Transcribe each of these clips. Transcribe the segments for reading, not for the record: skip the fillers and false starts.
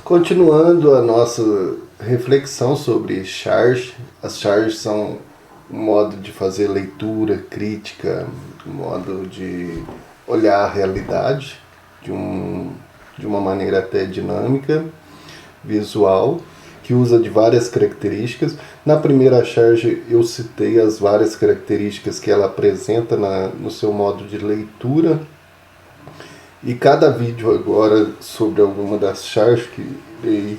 Continuando a nossa reflexão sobre charge, as charges são um modo de fazer leitura crítica, um modo de olhar a realidade de uma maneira até dinâmica, visual, que usa de várias características. Na primeira charge eu citei as várias características que ela apresenta no seu modo de leitura. E cada vídeo agora sobre alguma das charges que irei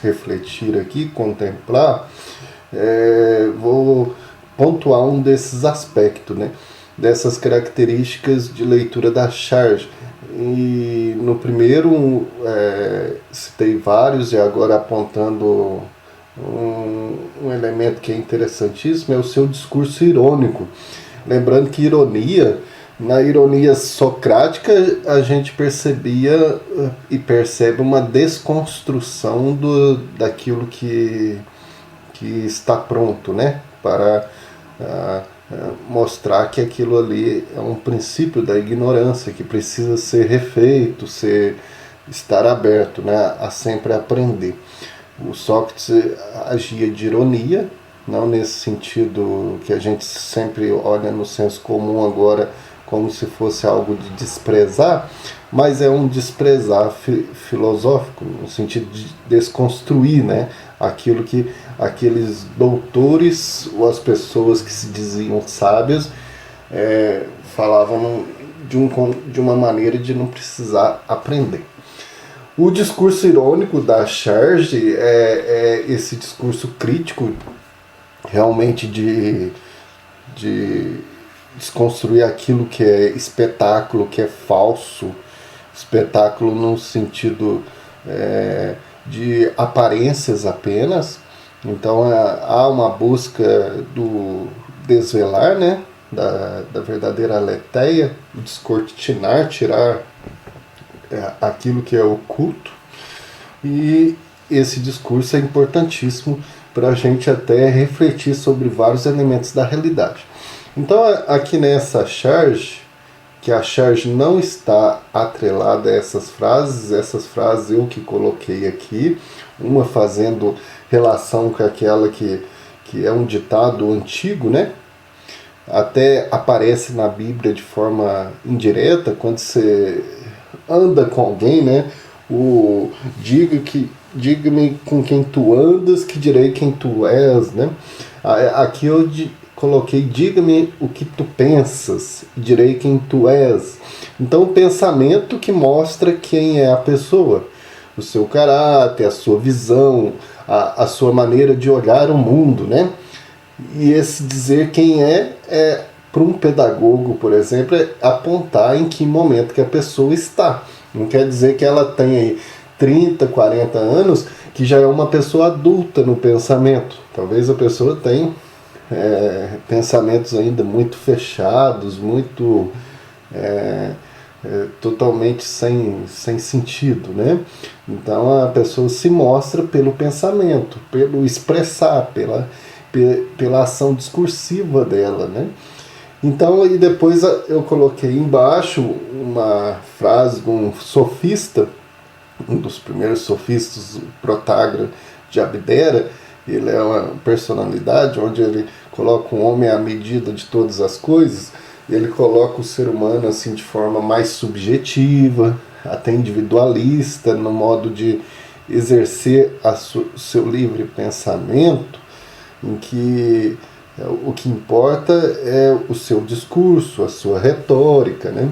refletir aqui, contemplar, vou pontuar um desses aspectos, né? Dessas características de leitura da charge. E no primeiro citei vários, e agora apontando um elemento que é interessantíssimo, é o seu discurso irônico. Lembrando que na ironia socrática a gente percebia e percebe uma desconstrução daquilo que está pronto, né? Para mostrar que aquilo ali é um princípio da ignorância, que precisa ser refeito, estar aberto, né? A sempre aprender. O Sócrates agia de ironia, não nesse sentido que a gente sempre olha no senso comum agora, como se fosse algo de desprezar, mas é um desprezar filosófico, no sentido de desconstruir, né, aquilo que aqueles doutores ou as pessoas que se diziam sábias falavam de uma maneira de não precisar aprender. O discurso irônico da charge é esse discurso crítico, realmente de desconstruir aquilo que é espetáculo, que é falso, espetáculo no sentido de aparências apenas. Então há uma busca do desvelar, né, da verdadeira aletheia, descortinar, tirar aquilo que é oculto. E esse discurso é importantíssimo para a gente até refletir sobre vários elementos da realidade. Então aqui nessa charge, que a charge não está atrelada a essas frases eu que coloquei aqui, uma fazendo relação com aquela que é um ditado antigo, né? Até aparece na Bíblia de forma indireta, quando você anda com alguém, né? Diga-me com quem tu andas, que direi quem tu és, né? Aqui eu coloquei, diga-me o que tu pensas, direi quem tu és. Então, o pensamento que mostra quem é a pessoa, o seu caráter, a sua visão, a sua maneira de olhar o mundo, né? E esse dizer quem para um pedagogo, por exemplo, é apontar em que momento que a pessoa está. Não quer dizer que ela tenha aí 30, 40 anos, que já é uma pessoa adulta no pensamento. Talvez a pessoa tenha pensamentos ainda muito fechados, muito totalmente sem sentido, né? Então a pessoa se mostra pelo pensamento, pelo expressar, pela ação discursiva dela, né? Então, e depois eu coloquei embaixo uma frase de um sofista, um dos primeiros sofistas, o Protágoras de Abdera. Ele é uma personalidade onde ele coloca o homem à medida de todas as coisas. Ele coloca o ser humano assim de forma mais subjetiva, até individualista, no modo de exercer seu livre pensamento, em que o que importa é o seu discurso, a sua retórica, né?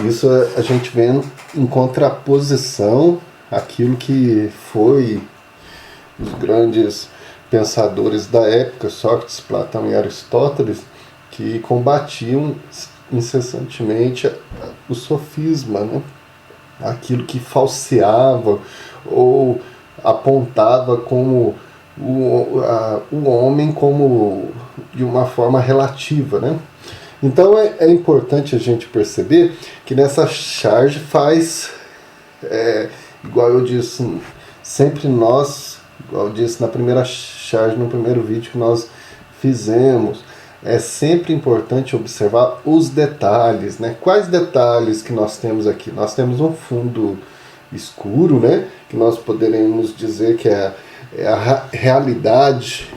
Isso a gente vê em contraposição àquilo que foi os grandes pensadores da época, Sócrates, Platão e Aristóteles, que combatiam incessantemente o sofisma, né? Aquilo que falseava ou apontava como o homem como de uma forma relativa, né? Então é importante a gente perceber que nessa charge faz, igual eu disse, sempre nós, igual eu disse na primeira charge, no primeiro vídeo que nós fizemos, é sempre importante observar os detalhes, né? Quais detalhes que nós temos aqui? Nós temos um fundo escuro, né? Que nós poderemos dizer que é a realidade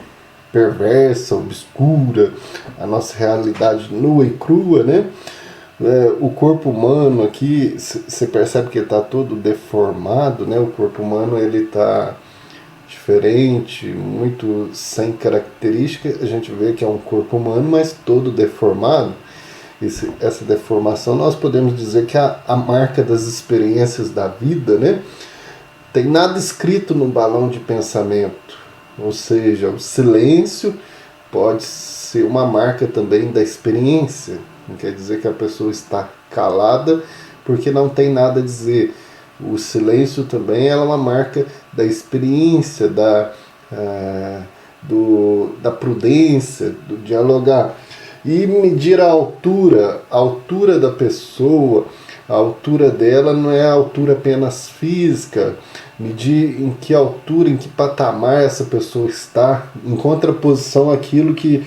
perversa, obscura, a nossa realidade nua e crua, né? O corpo humano aqui, você percebe que ele está todo deformado, né? O corpo humano ele está diferente, muito sem característica. A gente vê que é um corpo humano, mas todo deformado. Essa deformação nós podemos dizer que é a marca das experiências da vida, né? Tem nada escrito no balão de pensamento, ou seja, o silêncio pode ser uma marca também da experiência. Não quer dizer que a pessoa está calada porque não tem nada a dizer. O silêncio também é uma marca da experiência, da prudência, do dialogar. E medir a altura da pessoa. A altura dela não é a altura apenas física, medir em que altura, em que patamar essa pessoa está, em contraposição àquilo que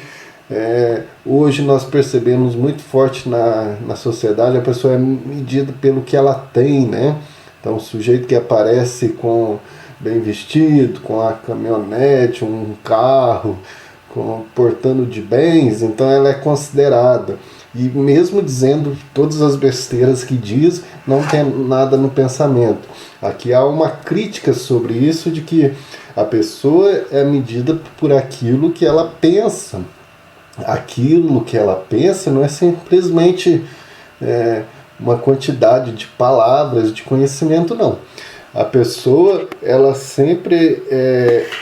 hoje nós percebemos muito forte na sociedade. A pessoa é medida pelo que ela tem, né? Então o sujeito que aparece bem vestido, com a caminhonete, um carro, portando de bens, então ela é considerada. E mesmo dizendo todas as besteiras que diz, não tem nada no pensamento. Aqui há uma crítica sobre isso, de que a pessoa é medida por aquilo que ela pensa. Aquilo que ela pensa não é simplesmente uma quantidade de palavras, de conhecimento, não. A pessoa, ela sempre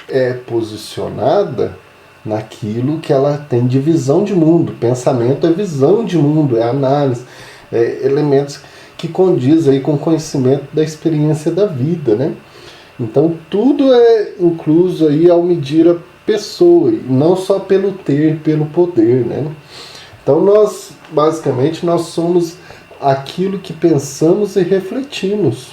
é posicionada naquilo que ela tem de visão de mundo. Pensamento é visão de mundo, é análise, elementos que condiz aí com o conhecimento da experiência da vida, né? Então tudo é incluso aí ao medir a pessoa, e não só pelo ter, pelo poder, né? Então basicamente nós somos aquilo que pensamos e refletimos.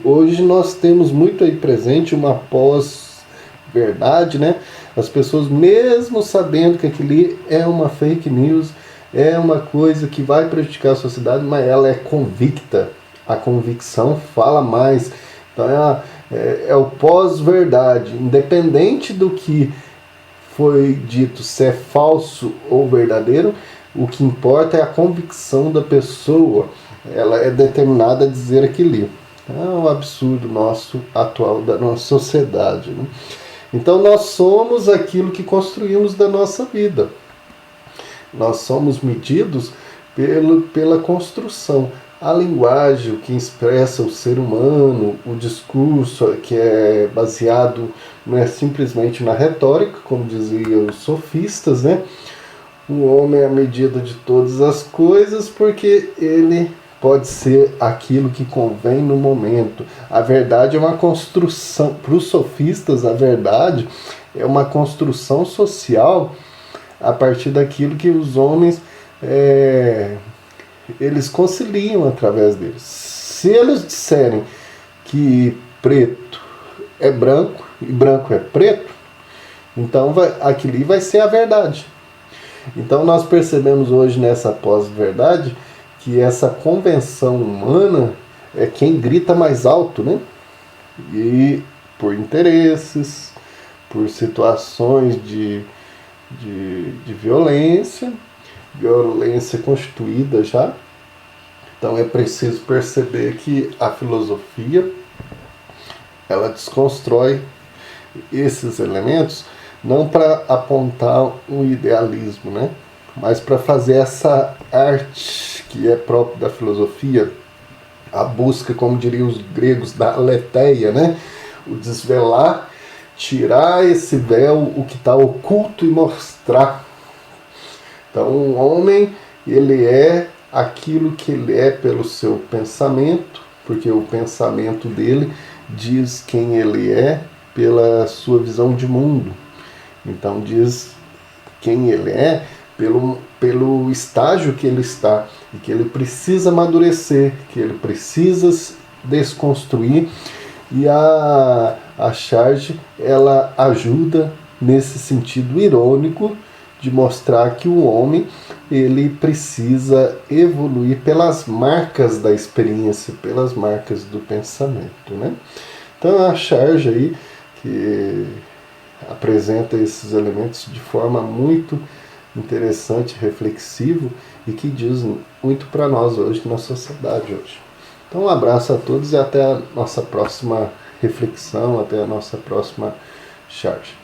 Hoje nós temos muito aí presente uma pós-verdade, né? As pessoas, mesmo sabendo que aquilo é uma fake news, é uma coisa que vai prejudicar a sociedade, mas ela é convicta. A convicção fala mais. Então é o pós-verdade. Independente do que foi dito, se é falso ou verdadeiro, o que importa é a convicção da pessoa. Ela é determinada a dizer aquilo. É um absurdo nosso atual, da nossa sociedade, né? Então nós somos aquilo que construímos da nossa vida. Nós somos medidos pela construção. A linguagem, o que expressa o ser humano, o discurso que é baseado, não é simplesmente na retórica, como diziam os sofistas, né? O homem é a medida de todas as coisas porque ele pode ser aquilo que convém no momento. A verdade é uma construção, para os sofistas, a verdade é uma construção social a partir daquilo que os homens eles conciliam através deles. Se eles disserem que preto é branco e branco é preto, então aquilo vai ser a verdade. Então nós percebemos hoje nessa pós-verdade que essa convenção humana é quem grita mais alto, né? E por interesses, por situações de violência constituída já. Então é preciso perceber que a filosofia, ela desconstrói esses elementos não para apontar um idealismo, né? Mas para fazer essa arte que é própria da filosofia, a busca, como diriam os gregos, da aletheia, né? O desvelar, tirar esse véu, o que está oculto, e mostrar. Então o homem, ele é aquilo que ele é pelo seu pensamento, porque o pensamento dele diz quem ele é pela sua visão de mundo. Então diz quem ele é pelo estágio que ele está, e que ele precisa amadurecer, que ele precisa desconstruir. E a charge, ela ajuda nesse sentido irônico de mostrar que o homem ele precisa evoluir pelas marcas da experiência, pelas marcas do pensamento, né? Então a charge aí que apresenta esses elementos de forma muito interessante, reflexivo e que diz muito para nós hoje, na sociedade hoje. Então um abraço a todos e até a nossa próxima reflexão, até a nossa próxima charge.